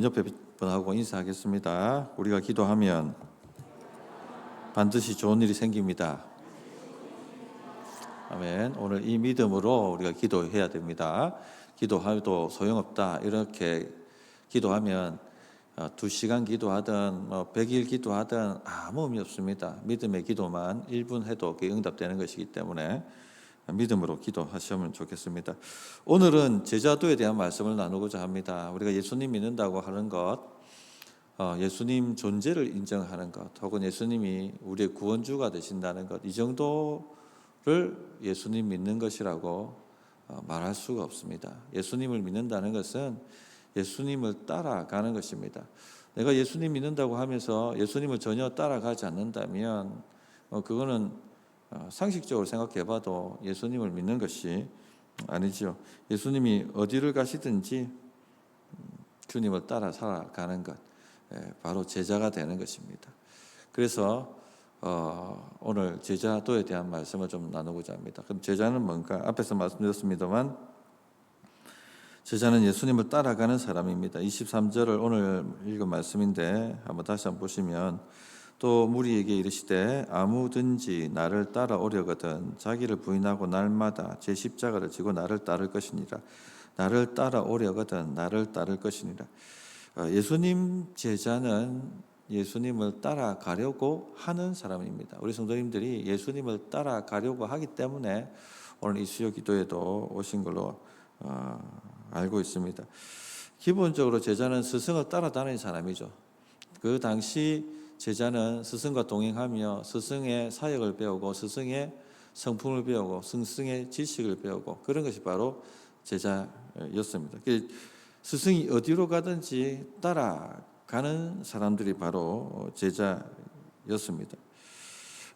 옆에 분하고 인사하겠습니다. 우리가 기도하면 반드시 좋은 일이 생깁니다. 아멘. 오늘 이 믿음으로 우리가 기도해야 됩니다. 기도해도 소용없다 이렇게 기도하면 2시간 기도하든 100일 기도하든 아무 의미 없습니다. 믿음의 기도만 1분 해도 그게 응답되는 것이기 때문에 믿음으로 기도하시면 좋겠습니다. 오늘은 제자도에 대한 말씀을 나누고자 합니다. 우리가 예수님 믿는다고 하는 것, 예수님 존재를 인정하는 것, 혹은 예수님이 우리의 구원주가 되신다는 것, 이 정도를 예수님 믿는 것이라고 말할 수가 없습니다. 예수님을 믿는다는 것은 예수님을 따라가는 것입니다. 내가 예수님 믿는다고 하면서 예수님을 전혀 따라가지 않는다면 그거는 상식적으로 생각해봐도 예수님을 믿는 것이 아니죠. 예수님이 어디를 가시든지 주님을 따라 살아가는 것, 바로 제자가 되는 것입니다. 그래서 오늘 제자도에 대한 말씀을 좀 나누고자 합니다. 그럼 제자는 뭔가? 앞에서 말씀드렸습니다만 제자는 예수님을 따라가는 사람입니다. 23절을 오늘 읽은 말씀인데 한번 다시 한번 보시면, 또 무리에게 이르시되 아무든지 나를 따라오려거든 자기를 부인하고 날마다 제 십자가를 지고 나를 따를 것이니라. 나를 따라오려거든 나를 따를 것이니라. 예수님 제자는 예수님을 따라가려고 하는 사람입니다. 우리 성도님들이 예수님을 따라가려고 하기 때문에 오늘 이 수요 기도에도 오신 걸로 알고 있습니다. 기본적으로 제자는 스승을 따라다니는 사람이죠. 그 당시 제자는 스승과 동행하며 스승의 사역을 배우고 스승의 성품을 배우고 스승의 지식을 배우고 그런 것이 바로 제자였습니다. 스승이 어디로 가든지 따라가는 사람들이 바로 제자였습니다.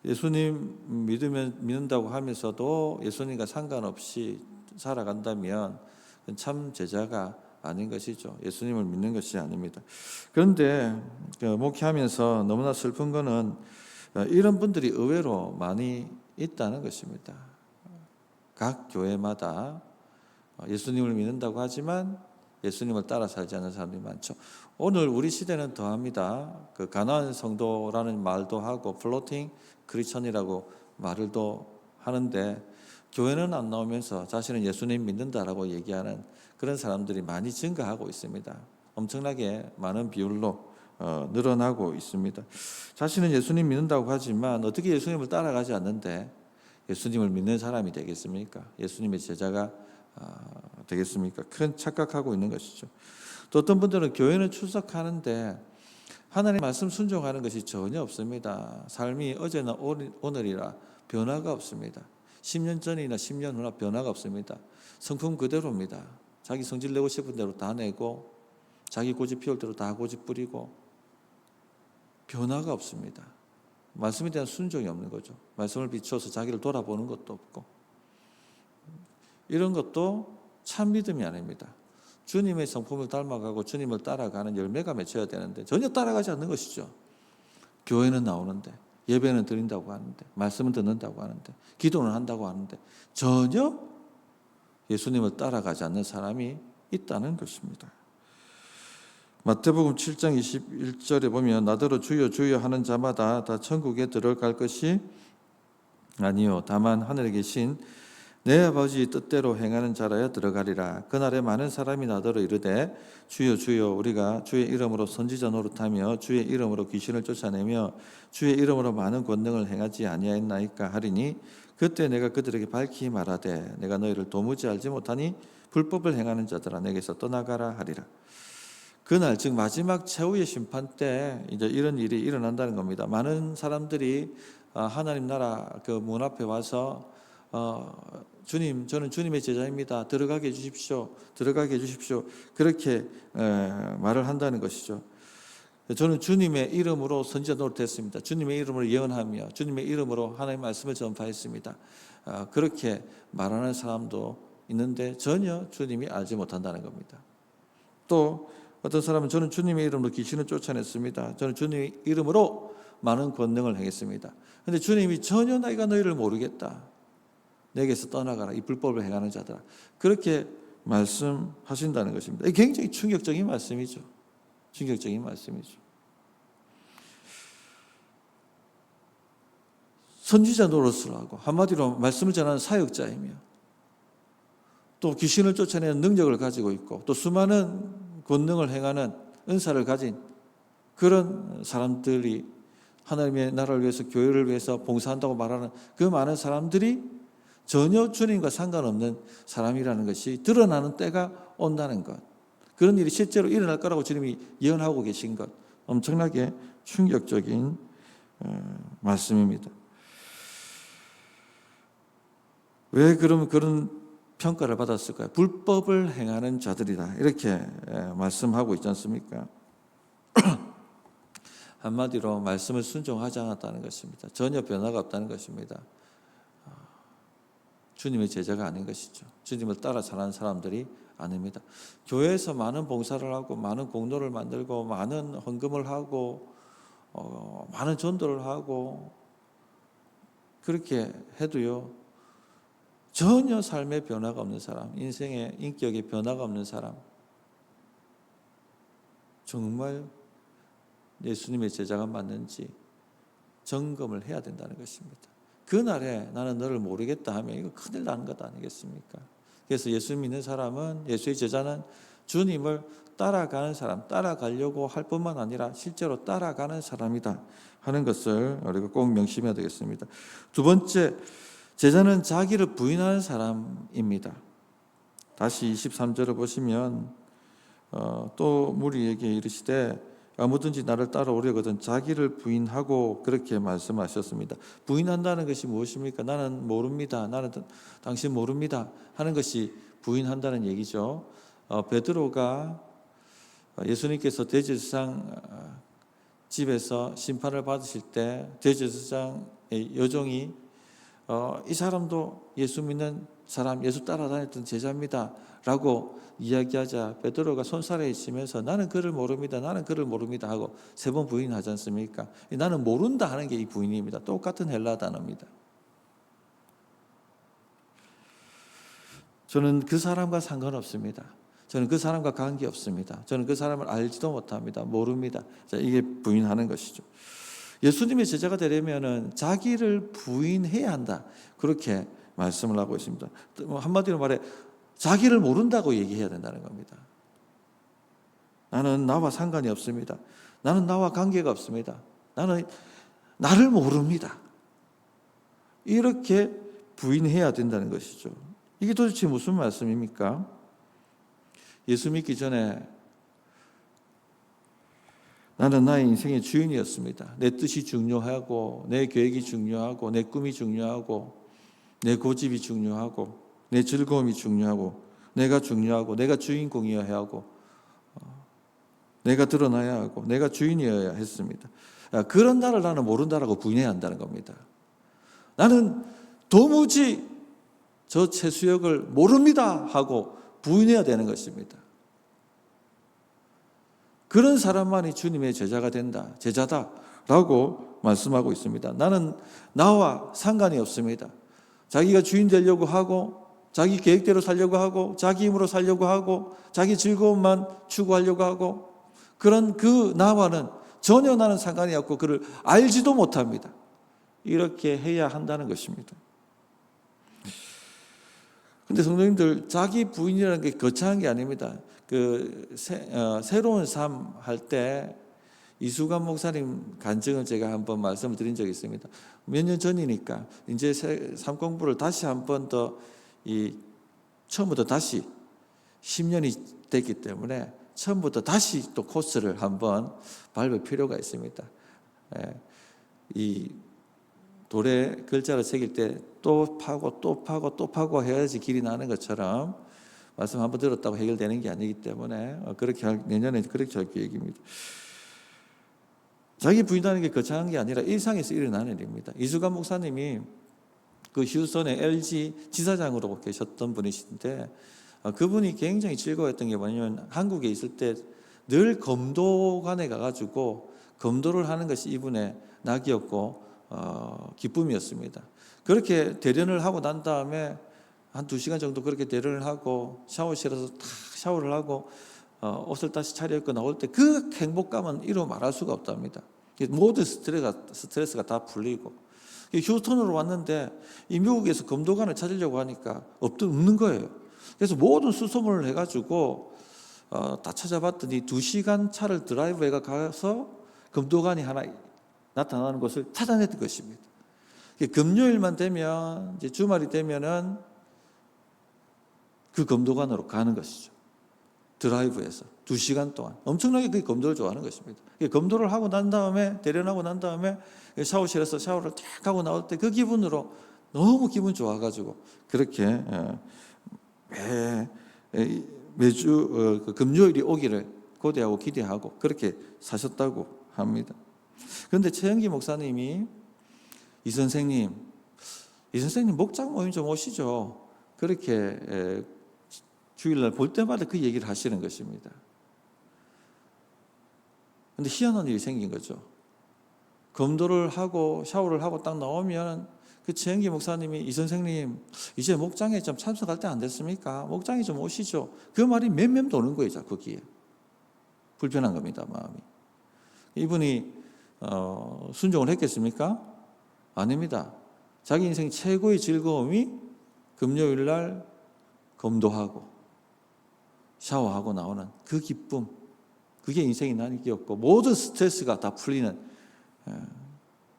예수님 믿는다고 하면서도 예수님과 상관없이 살아간다면 참 제자가 아닌 것이죠. 예수님을 믿는 것이 아닙니다. 그런데 목회하면서 너무나 슬픈 것은 이런 분들이 의외로 많이 있다는 것입니다. 각 교회마다 예수님을 믿는다고 하지만 예수님을 따라 살지 않는 사람들이 많죠. 오늘 우리 시대는 더합니다. 그 가난한 성도라는 말도 하고 플로팅 크리스천이라고 말을 또 하는데 교회는 안 나오면서 자신은 예수님 믿는다라고 얘기하는 그런 사람들이 많이 증가하고 있습니다. 엄청나게 많은 비율로 늘어나고 있습니다. 자신은 예수님 믿는다고 하지만 어떻게 예수님을 따라가지 않는데 예수님을 믿는 사람이 되겠습니까? 예수님의 제자가 되겠습니까? 큰 착각하고 있는 것이죠. 또 어떤 분들은 교회는 출석하는데 하나님의 말씀 순종하는 것이 전혀 없습니다. 삶이 어제나 오늘이라 변화가 없습니다. 10년 전이나 10년 후나 변화가 없습니다. 성품 그대로입니다. 자기 성질 내고 싶은 대로 다 내고 자기 고집 피울 대로 다 고집 부리고 변화가 없습니다. 말씀에 대한 순종이 없는 거죠. 말씀을 비추어서 자기를 돌아보는 것도 없고 이런 것도 참 믿음이 아닙니다. 주님의 성품을 닮아가고 주님을 따라가는 열매가 맺혀야 되는데 전혀 따라가지 않는 것이죠. 교회는 나오는데 예배는 드린다고 하는데 말씀은 듣는다고 하는데 기도는 한다고 하는데 전혀 예수님을 따라가지 않는 사람이 있다는 것입니다. 마태복음 7장 21절에 보면 나더러 주여 주여 하는 자마다 다 천국에 들어갈 것이 아니요 다만 하늘에 계신 내 아버지 뜻대로 행하는 자라야 들어가리라. 그날에 많은 사람이 나더러 이르되 주여 주여 우리가 주의 이름으로 선지자 노릇하며 주의 이름으로 귀신을 쫓아내며 주의 이름으로 많은 권능을 행하지 아니하였나이까 하리니 그때 내가 그들에게 밝히 말하되 내가 너희를 도무지 알지 못하니 불법을 행하는 자들아 내게서 떠나가라 하리라. 그날 즉 마지막 최후의 심판 때 이제 이런 일이 일어난다는 겁니다. 많은 사람들이 하나님 나라 그 문 앞에 와서 주님, 저는 주님의 제자입니다. 들어가게 해주십시오. 들어가게 해주십시오. 그렇게 말을 한다는 것이죠. 저는 주님의 이름으로 선지자 노릇했습니다. 주님의 이름으로 예언하며 주님의 이름으로 하나님의 말씀을 전파했습니다. 그렇게 말하는 사람도 있는데 전혀 주님이 알지 못한다는 겁니다. 또 어떤 사람은 저는 주님의 이름으로 귀신을 쫓아냈습니다. 저는 주님의 이름으로 많은 권능을 행했습니다. 그런데 주님이 전혀 내가 너희를 모르겠다. 내게서 떠나가라 이 불법을 행하는 자들아 그렇게 말씀하신다는 것입니다. 굉장히 충격적인 말씀이죠. 충격적인 말씀이죠. 선지자 노릇을 하고 한마디로 말씀을 전하는 사역자이며 또 귀신을 쫓아내는 능력을 가지고 있고 또 수많은 권능을 행하는 은사를 가진 그런 사람들이 하나님의 나라를 위해서 교회를 위해서 봉사한다고 말하는 그 많은 사람들이 전혀 주님과 상관없는 사람이라는 것이 드러나는 때가 온다는 것, 그런 일이 실제로 일어날 거라고 주님이 예언하고 계신 것, 엄청나게 충격적인 말씀입니다. 왜 그러면 그런 평가를 받았을까요? 불법을 행하는 자들이다, 이렇게 말씀하고 있지 않습니까? 한마디로 말씀을 순종하지 않았다는 것입니다. 전혀 변화가 없다는 것입니다. 주님의 제자가 아닌 것이죠. 주님을 따라 사는 사람들이 아닙니다. 교회에서 많은 봉사를 하고 많은 공로를 만들고 많은 헌금을 하고 많은 전도를 하고 그렇게 해도요, 전혀 삶의 변화가 없는 사람, 인생의 인격의 변화가 없는 사람, 정말 예수님의 제자가 맞는지 점검을 해야 된다는 것입니다. 그날에 나는 너를 모르겠다 하면 이거 큰일 나는 것 아니겠습니까? 그래서 예수 믿는 사람은, 예수의 제자는 주님을 따라가는 사람, 따라가려고 할 뿐만 아니라 실제로 따라가는 사람이다 하는 것을 우리가 꼭 명심해야 되겠습니다. 두 번째, 제자는 자기를 부인하는 사람입니다. 다시 23절을 보시면 또 무리에게 이르시되 아무든지 나를 따라오려거든 자기를 부인하고, 그렇게 말씀하셨습니다. 부인한다는 것이 무엇입니까? 나는 모릅니다, 나는 당신 모릅니다 하는 것이 부인한다는 얘기죠. 베드로가 예수님께서 대제사장 집에서 심판을 받으실 때 대제사장의 여종이 이 사람도 예수 믿는 사람, 예수 따라다녔던 제자입니다 라고 이야기하자 베드로가 손살에 있으면서 나는 그를 모릅니다, 나는 그를 모릅니다 하고 3번 부인하지 않습니까? 나는 모른다 하는 게 이 부인입니다. 똑같은 헬라 단어입니다. 저는 그 사람과 상관없습니다. 저는 그 사람과 관계없습니다. 저는 그 사람을 알지도 못합니다. 모릅니다. 자, 이게 부인하는 것이죠. 예수님의 제자가 되려면 자기를 부인해야 한다, 그렇게 말씀을 하고 있습니다. 한마디로 말해 자기를 모른다고 얘기해야 된다는 겁니다. 나는 나와 상관이 없습니다. 나는 나와 관계가 없습니다. 나는 나를 모릅니다. 이렇게 부인해야 된다는 것이죠. 이게 도대체 무슨 말씀입니까? 예수 믿기 전에 나는 나의 인생의 주인이었습니다. 내 뜻이 중요하고 내 계획이 중요하고 내 꿈이 중요하고 내 고집이 중요하고 내 즐거움이 중요하고 내가 중요하고 내가 주인공이어야 하고 내가 드러나야 하고 내가 주인이어야 했습니다. 그런 나를 나는 모른다라고 부인해야 한다는 겁니다. 나는 도무지 저 최수역을 모릅니다 하고 부인해야 되는 것입니다. 그런 사람만이 주님의 제자가 된다, 제자다라고 말씀하고 있습니다. 나는 나와 상관이 없습니다. 자기가 주인 되려고 하고 자기 계획대로 살려고 하고 자기 힘으로 살려고 하고 자기 즐거움만 추구하려고 하고 그런 그 나와는 전혀 나는 상관이 없고 그를 알지도 못합니다. 이렇게 해야 한다는 것입니다. 근데 성도님들, 자기 부인이라는 게 거창한 게 아닙니다. 새로운 삶 할 때 이수관 목사님 간증을 제가 한번 말씀을 드린 적이 있습니다. 몇 년 전이니까 이제 삶 공부를 다시 한번 더 처음부터 다시 10년이 됐기 때문에 처음부터 다시 또 코스를 한번 밟을 필요가 있습니다. 이 돌에 글자를 새길 때 또 파고 또 파고 또 파고 해야지 길이 나는 것처럼 말씀 한번 들었다고 해결되는 게 아니기 때문에 내년에 그렇게 할 계획입니다. 자기 부인하는 게 거창한 게 아니라 일상에서 일어나는 일입니다. 이수관 목사님이 그 휴스턴의 LG 지사장으로 계셨던 분이신데 그분이 굉장히 즐거웠던 게 뭐냐면 한국에 있을 때 늘 검도관에 가가지고 검도를 하는 것이 이분의 낙이었고 기쁨이었습니다. 그렇게 대련을 하고 난 다음에 한 2시간 정도 그렇게 대련을 하고 샤워실에서 탁 샤워를 하고 옷을 다시 차려입고 나올 때 그 행복감은 이루 말할 수가 없답니다. 모든 스트레스가 다 풀리고, 휴스턴으로 왔는데 이 미국에서 검도관을 찾으려고 하니까 없는 거예요. 그래서 모든 수소문을 해가지고 다 찾아봤더니 2시간 차를 드라이브해 가서 검도관이 하나 나타나는 곳을 찾아냈던 것입니다. 금요일만 되면, 이제 주말이 되면은 그 검도관으로 가는 것이죠. 드라이브해서 2시간 동안 엄청나게 그 검도를 좋아하는 것입니다. 검도를 하고 난 다음에, 대련하고 난 다음에 샤워실에서 샤워를 탁 하고 나올 때 그 기분으로 너무 기분 좋아가지고 그렇게 매주 그 금요일이 오기를 고대하고 기대하고 그렇게 사셨다고 합니다. 그런데 최영기 목사님이 이 선생님 목장 모임 좀 오시죠. 그렇게 주일날 볼 때마다 그 얘기를 하시는 것입니다. 근데 희한한 일이 생긴 거죠. 검도를 하고 샤워를 하고 딱 나오면 그 최영기 목사님이 이 선생님 이제 목장에 좀 참석할 때 안 됐습니까? 목장에 좀 오시죠. 그 말이 맴맴 도는 거예요. 자꾸 귀에. 불편한 겁니다. 마음이. 이분이 순종을 했겠습니까? 아닙니다. 자기 인생 최고의 즐거움이 금요일 날 검도하고 샤워하고 나오는 그 기쁨, 그게 인생의 낙이었고 모든 스트레스가 다 풀리는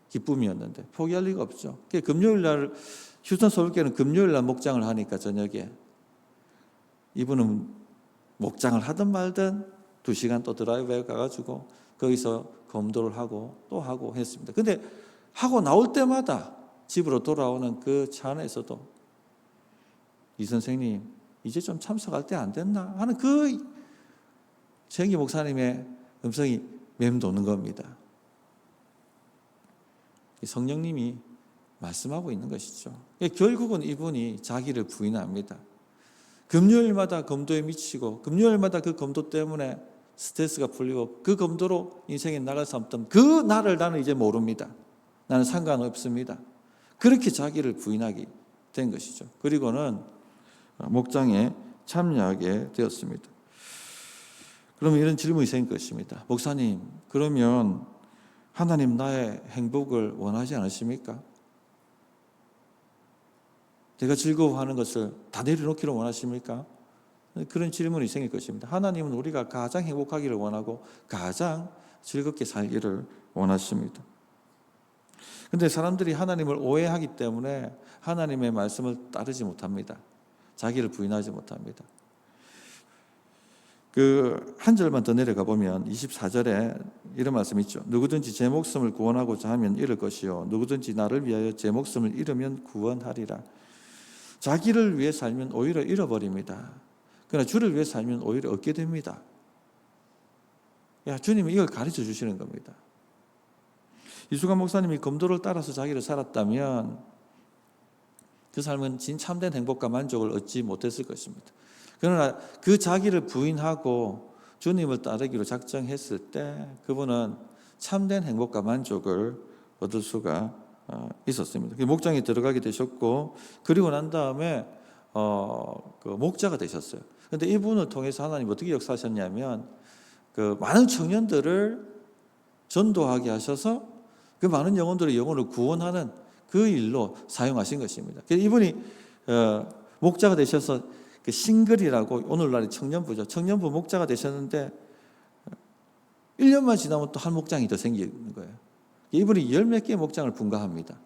기쁨이었는데 포기할 리가 없죠. 금요일 날 휴스턴 서울교회는 금요일 날 목장을 하니까 저녁에 이분은 목장을 하든 말든 2시간 또 드라이브에 가가지고 거기서 검도를 하고 또 하고 했습니다. 근데 하고 나올 때마다 집으로 돌아오는 그 차 안에서도 이 선생님 이제 좀 참석할 때 안 됐나 하는 그 최영기 목사님의 음성이 맴도는 겁니다. 성령님이 말씀하고 있는 것이죠. 결국은 이분이 자기를 부인합니다. 금요일마다 검도에 미치고 금요일마다 그 검도 때문에 스트레스가 풀리고 그 검도로 인생에 나갈 수 없던 그 나를 나는 이제 모릅니다. 나는 상관없습니다. 그렇게 자기를 부인하게 된 것이죠. 그리고는 목장에 참여하게 되었습니다. 그러면 이런 질문이 생길 것입니다. 목사님, 그러면 하나님 나의 행복을 원하지 않으십니까? 내가 즐거워하는 것을 다 내려놓기를 원하십니까? 그런 질문이 생길 것입니다. 하나님은 우리가 가장 행복하기를 원하고 가장 즐겁게 살기를 원하십니다. 그런데 사람들이 하나님을 오해하기 때문에 하나님의 말씀을 따르지 못합니다. 자기를 부인하지 못합니다. 그 한 절만 더 내려가 보면 24절에 이런 말씀이 있죠. 누구든지 제 목숨을 구원하고자 하면 잃을 것이요 누구든지 나를 위하여 제 목숨을 잃으면 구원하리라. 자기를 위해 살면 오히려 잃어버립니다. 그러나 주를 위해 살면 오히려 얻게 됩니다. 주님이 이걸 가르쳐 주시는 겁니다. 이수관 목사님이 검도를 따라서 자기를 살았다면 그 삶은 참된 행복과 만족을 얻지 못했을 것입니다. 그러나 그 자기를 부인하고 주님을 따르기로 작정했을 때 그분은 참된 행복과 만족을 얻을 수가 있었습니다. 목장에 들어가게 되셨고 그리고 난 다음에 그 목자가 되셨어요. 그런데 이분을 통해서 하나님 어떻게 역사하셨냐면 그 많은 청년들을 전도하게 하셔서 그 많은 영혼들의 영혼을 구원하는 그 일로 사용하신 것입니다. 그래서 이분이 목자가 되셔서 그 싱글이라고 오늘날의 청년부죠. 청년부 목자가 되셨는데 1년만 지나면 또 한 목장이 더 생기는 거예요. 이분이 10몇 개의 목장을 분가합니다.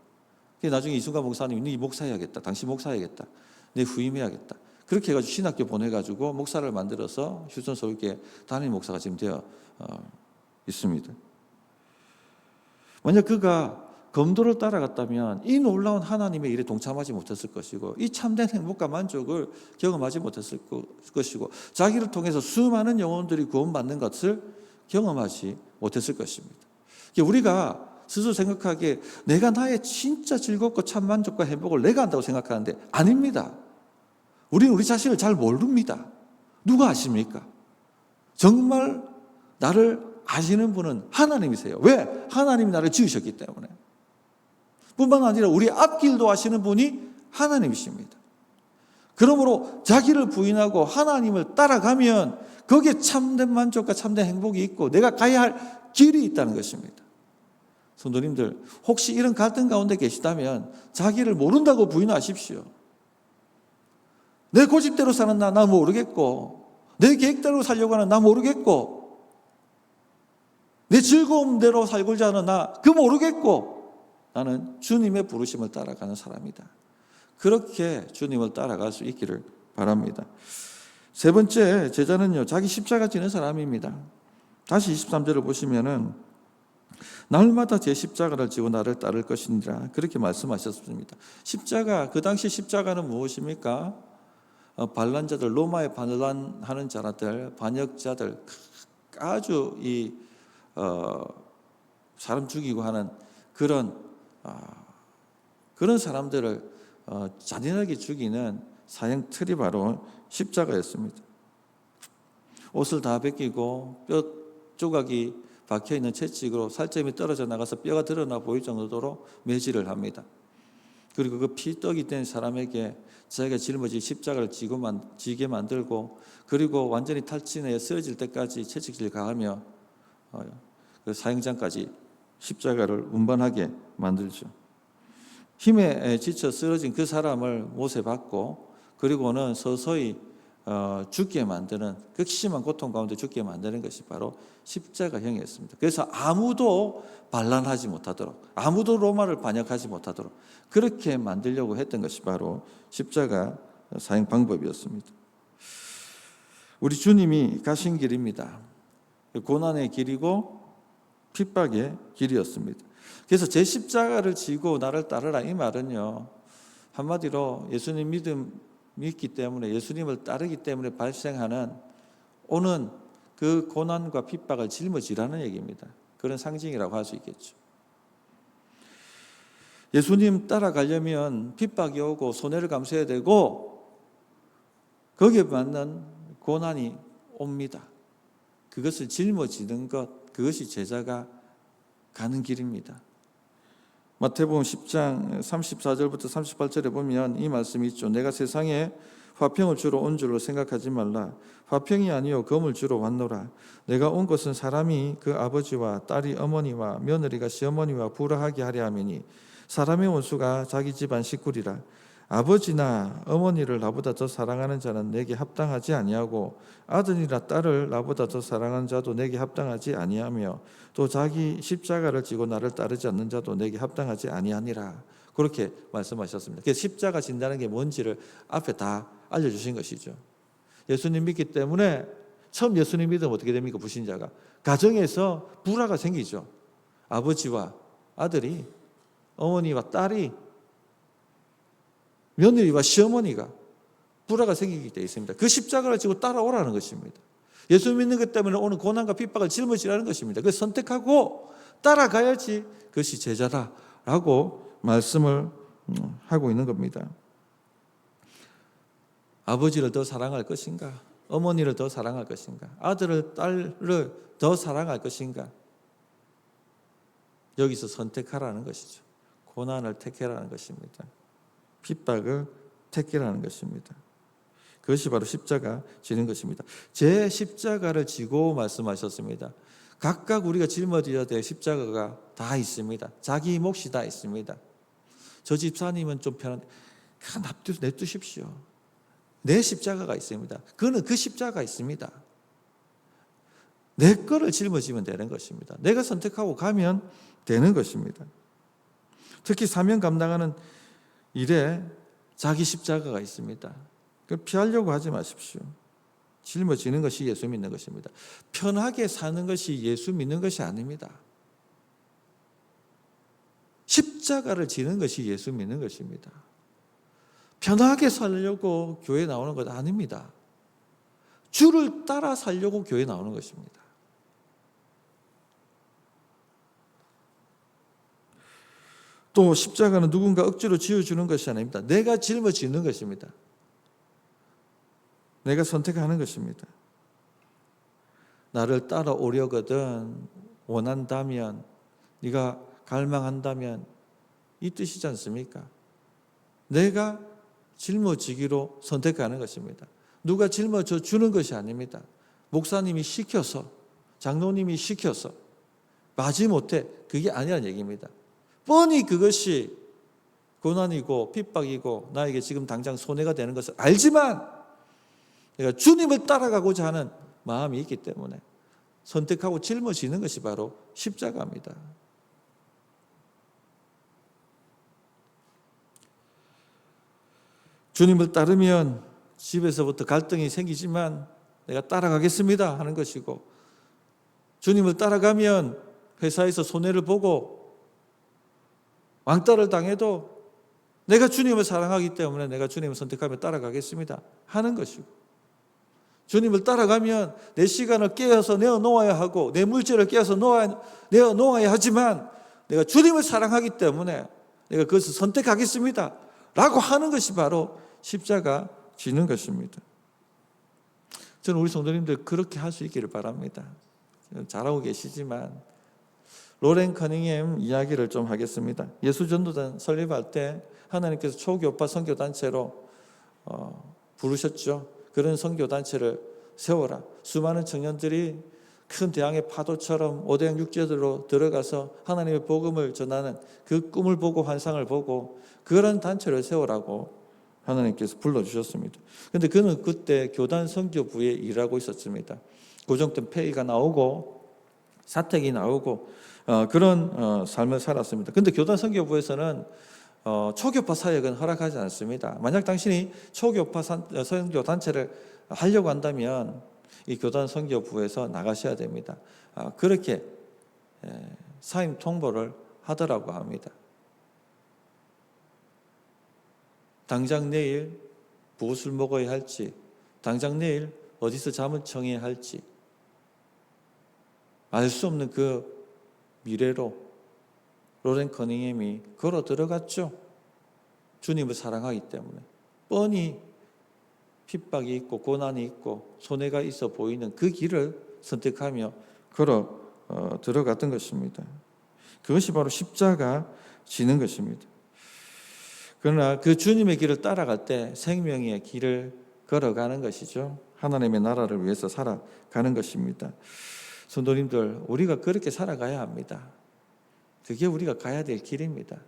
그래서 나중에 이순가 목사님이 네 목사해야겠다. 당신 목사해야겠다. 내 후임해야겠다. 그렇게 해가지고 신학교 보내가지고 목사를 만들어서 휴스턴 서울교회 담임 목사가 지금 되어 있습니다. 만약 그가 검도를 따라갔다면 이 놀라운 하나님의 일에 동참하지 못했을 것이고 이 참된 행복과 만족을 경험하지 못했을 것이고 자기를 통해서 수많은 영혼들이 구원받는 것을 경험하지 못했을 것입니다. 우리가 스스로 생각하기에 내가 나의 진짜 즐겁고 참 만족과 행복을 내가 한다고 생각하는데 아닙니다. 우리는 우리 자신을 잘 모릅니다. 누가 아십니까? 정말 나를 아시는 분은 하나님이세요. 왜? 하나님이 나를 지으셨기 때문에. 뿐만 아니라 우리 앞길도 아시는 분이 하나님이십니다. 그러므로 자기를 부인하고 하나님을 따라가면 거기에 참된 만족과 참된 행복이 있고 내가 가야 할 길이 있다는 것입니다. 성도님들, 혹시 이런 갈등 가운데 계시다면 자기를 모른다고 부인하십시오. 내 고집대로 사는 나 모르겠고, 내 계획대로 살려고 하는 나 모르겠고, 내 즐거움대로 살고자 하는 나 그 모르겠고, 나는 주님의 부르심을 따라가는 사람이다. 그렇게 주님을 따라갈 수 있기를 바랍니다. 세 번째 제자는요, 자기 십자가 지는 사람입니다. 다시 23절을 보시면은 날마다 제 십자가를 지고 나를 따를 것이니라 그렇게 말씀하셨습니다. 십자가, 그 당시 십자가는 무엇입니까? 반란자들, 로마에 반란하는 자들, 반역자들, 아주 사람 죽이고 하는 그런 사람들을 잔인하게 죽이는 사형 틀이 바로 십자가였습니다. 옷을 다 벗기고 뼈 조각이 박혀있는 채찍으로 살점이 떨어져 나가서 뼈가 드러나 보일 정도로 매질을 합니다. 그리고 그 피떡이 된 사람에게 자기가 짊어진 십자가를 지게 만들고, 그리고 완전히 탈진해 쓰러질 때까지 채찍질을 가하며 그 사형장까지 십자가를 운반하게 만들죠. 힘에 지쳐 쓰러진 그 사람을 못에 박고, 그리고는 서서히 죽게 만드는, 극심한 고통 가운데 죽게 만드는 것이 바로 십자가형이었습니다. 그래서 아무도 반란하지 못하도록, 아무도 로마를 반역하지 못하도록 그렇게 만들려고 했던 것이 바로 십자가 사형 방법이었습니다. 우리 주님이 가신 길입니다. 고난의 길이고 핍박의 길이었습니다. 그래서 제 십자가를 지고 나를 따르라, 이 말은요, 한마디로 예수님 믿기 때문에, 예수님을 따르기 때문에 발생하는 오는 그 고난과 핍박을 짊어지라는 얘기입니다. 그런 상징이라고 할 수 있겠죠. 예수님 따라가려면 핍박이 오고 손해를 감수해야 되고 거기에 맞는 고난이 옵니다. 그것을 짊어지는 것, 그것이 제자가 가는 길입니다. 마태복음 10장 34절부터 38절에 보면 이 말씀이 있죠. 내가 세상에 화평을 주러 온 줄로 생각하지 말라. 화평이 아니요 검을 주러 왔노라. 내가 온 것은 사람이 그 아버지와 딸이 어머니와 며느리가 시어머니와 불화하게 하려 함이니 사람의 원수가 자기 집안 식구리라. 아버지나 어머니를 나보다 더 사랑하는 자는 내게 합당하지 아니하고 아들이나 딸을 나보다 더 사랑하는 자도 내게 합당하지 아니하며 또 자기 십자가를 지고 나를 따르지 않는 자도 내게 합당하지 아니하니라. 그렇게 말씀하셨습니다. 그래서 십자가 진다는 게 뭔지를 앞에 다 알려주신 것이죠. 예수님 믿기 때문에 처음 예수님 믿으면 어떻게 됩니까? 불신자가 가정에서 불화가 생기죠. 아버지와 아들이, 어머니와 딸이, 며느리와 시어머니가 불화가 생기게 되어 있습니다. 그 십자가를 지고 따라오라는 것입니다. 예수 믿는 것 때문에 오는 고난과 핍박을 짊어지라는 것입니다. 그래서 선택하고 따라가야지 그것이 제자라고 말씀을 하고 있는 겁니다. 아버지를 더 사랑할 것인가? 어머니를 더 사랑할 것인가? 아들을, 딸을 더 사랑할 것인가? 여기서 선택하라는 것이죠. 고난을 택해라는 것입니다. 핍박을 택해라는 것입니다. 그것이 바로 십자가 지는 것입니다. 제 십자가를 지고 말씀하셨습니다. 각각 우리가 짊어져야 될 십자가가 다 있습니다. 자기 몫이 다 있습니다. 저 집사님은 좀 편한데 냅두십시오. 내 십자가가 있습니다. 그는 그 십자가가 있습니다. 내 거를 짊어지면 되는 것입니다. 내가 선택하고 가면 되는 것입니다. 특히 사명 감당하는 일에 자기 십자가가 있습니다. 그걸 피하려고 하지 마십시오. 짊어지는 것이 예수 믿는 것입니다. 편하게 사는 것이 예수 믿는 것이 아닙니다. 십자가를 지는 것이 예수 믿는 것입니다. 편하게 살려고 교회 나오는 것 아닙니다. 주를 따라 살려고 교회 나오는 것입니다. 또 십자가는 누군가 억지로 지어주는 것이 아닙니다. 내가 짊어지는 것입니다. 내가 선택하는 것입니다. 나를 따라오려거든 원한다면, 네가 갈망한다면 이 뜻이지 않습니까? 내가 짊어지기로 선택하는 것입니다. 누가 짊어져 주는 것이 아닙니다. 목사님이 시켜서, 장로님이 시켜서 마지못해 그게 아니라는 얘기입니다. 뻔히 그것이 고난이고 핍박이고 나에게 지금 당장 손해가 되는 것을 알지만 내가 주님을 따라가고자 하는 마음이 있기 때문에 선택하고 짊어지는 것이 바로 십자가입니다. 주님을 따르면 집에서부터 갈등이 생기지만 내가 따라가겠습니다 하는 것이고, 주님을 따라가면 회사에서 손해를 보고 왕따를 당해도 내가 주님을 사랑하기 때문에 내가 주님을 선택하며 따라가겠습니다 하는 것이고, 주님을 따라가면 내 시간을 깨어서 내어놓아야 하고 내 물질을 깨어서 내어놓아야 하지만 내가 주님을 사랑하기 때문에 내가 그것을 선택하겠습니다 라고 하는 것이 바로 십자가 지는 것입니다. 저는 우리 성도님들 그렇게 할 수 있기를 바랍니다. 잘하고 계시지만 로렌 커닝햄 이야기를 좀 하겠습니다. 예수전도단 설립할 때 하나님께서 초교파 선교단체로 부르셨죠. 그런 선교단체를 세워라. 수많은 청년들이 큰 대양의 파도처럼 오대양 육지로 들어가서 하나님의 복음을 전하는 그 꿈을 보고 환상을 보고 그런 단체를 세우라고 하나님께서 불러주셨습니다. 그런데 그는 그때 교단 선교부에 일하고 있었습니다. 고정된 페이가 나오고 사택이 나오고 그런 삶을 살았습니다. 그런데 교단 선교부에서는 초교파 사역은 허락하지 않습니다. 만약 당신이 초교파 선교 단체를 하려고 한다면 이 교단 선교부에서 나가셔야 됩니다. 그렇게 사임 통보를 하더라고 합니다. 당장 내일 무엇을 먹어야 할지, 당장 내일 어디서 잠을 청해야 할지 알 수 없는 그 미래로 로렌 커닝햄이 걸어 들어갔죠. 주님을 사랑하기 때문에 뻔히 핍박이 있고 고난이 있고 손해가 있어 보이는 그 길을 선택하며 걸어 들어갔던 것입니다. 그것이 바로 십자가 지는 것입니다. 그러나 그 주님의 길을 따라갈 때 생명의 길을 걸어가는 것이죠. 하나님의 나라를 위해서 살아가는 것입니다. 성도님들, 우리가 그렇게 살아가야 합니다. 그게 우리가 가야 될 길입니다.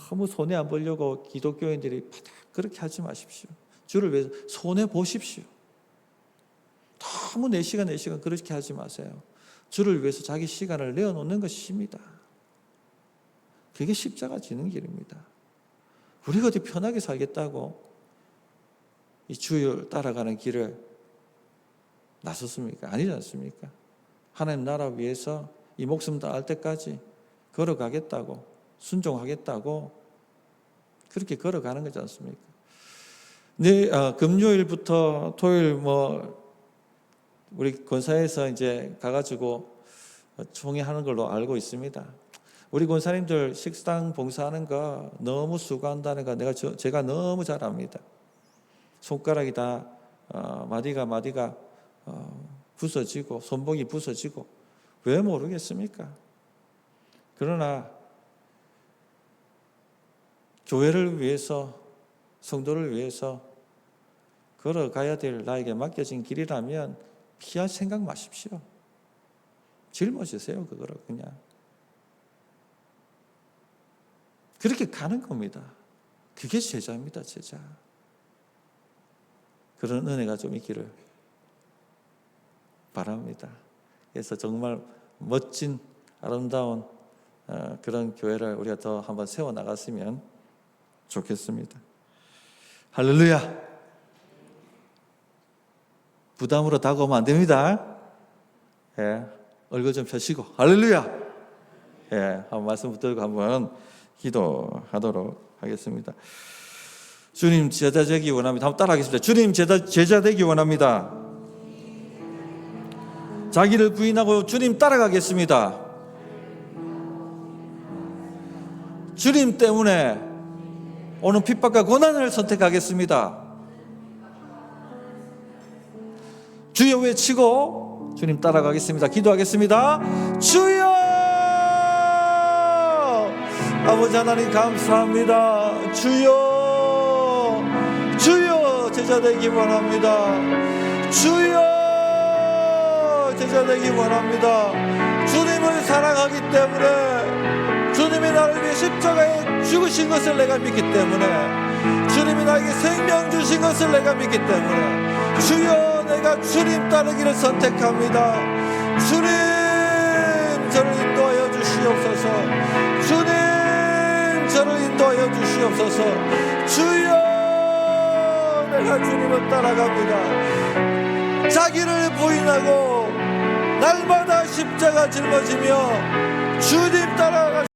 너무 손해 안 보려고 기독교인들이 바닥 그렇게 하지 마십시오. 주를 위해서 손해 보십시오. 너무 내 시간 그렇게 하지 마세요. 주를 위해서 자기 시간을 내어놓는 것입니다. 그게 십자가 지는 길입니다. 우리가 어디 편하게 살겠다고 이 주를 따라가는 길을 나섰습니까? 아니지 않습니까? 하나님 나라 위해서 이 목숨 다할 때까지 걸어가겠다고, 순종하겠다고 그렇게 걸어가는 거지 않습니까? 네, 금요일부터 토요일 우리 권사에서 이제 가가지고 총회하는 걸로 알고 있습니다. 우리 권사님들 식당 봉사하는 거 너무 수고한다는 거 제가 너무 잘 압니다. 손가락이 다 마디가 부서지고 손목이 부서지고 왜 모르겠습니까? 그러나 교회를 위해서 성도를 위해서 걸어가야 될 나에게 맡겨진 길이라면 피할 생각 마십시오. 짊어지세요. 그거를 그냥. 그렇게 가는 겁니다. 그게 제자입니다. 제자. 그런 은혜가 좀 있기를 바랍니다. 그래서 정말 멋진 아름다운 그런 교회를 우리가 더 한번 세워나갔으면 좋겠습니다. 할렐루야. 부담으로 다가오면 안 됩니다. 예, 얼굴 좀 펴시고 할렐루야. 예, 한번 말씀 붙들고 한번 기도하도록 하겠습니다. 주님 제자 되기 원합니다. 한번 따라하겠습니다. 주님 제자 되기 원합니다. 자기를 부인하고 주님 따라가겠습니다. 주님 때문에 오는 핍박과 고난을 선택하겠습니다. 주여 외치고 주님 따라가겠습니다. 기도하겠습니다. 주여! 아버지 하나님 감사합니다. 주여! 제자 되기 원합니다. 주여 제자 되기 원합니다. 주님을 사랑하기 때문에, 주님이 나를 위해 십자가에 죽으신 것을 내가 믿기 때문에, 주님이 나에게 생명 주신 것을 내가 믿기 때문에, 주여 내가 주님 따르기를 선택합니다. 주님 저를 인도하여 주시옵소서. 주님 저를 인도하여 주시옵소서. 주여 내가 주님을 따라갑니다. 자기를 부인하고 날마다 십자가 짊어지며 주님 따라가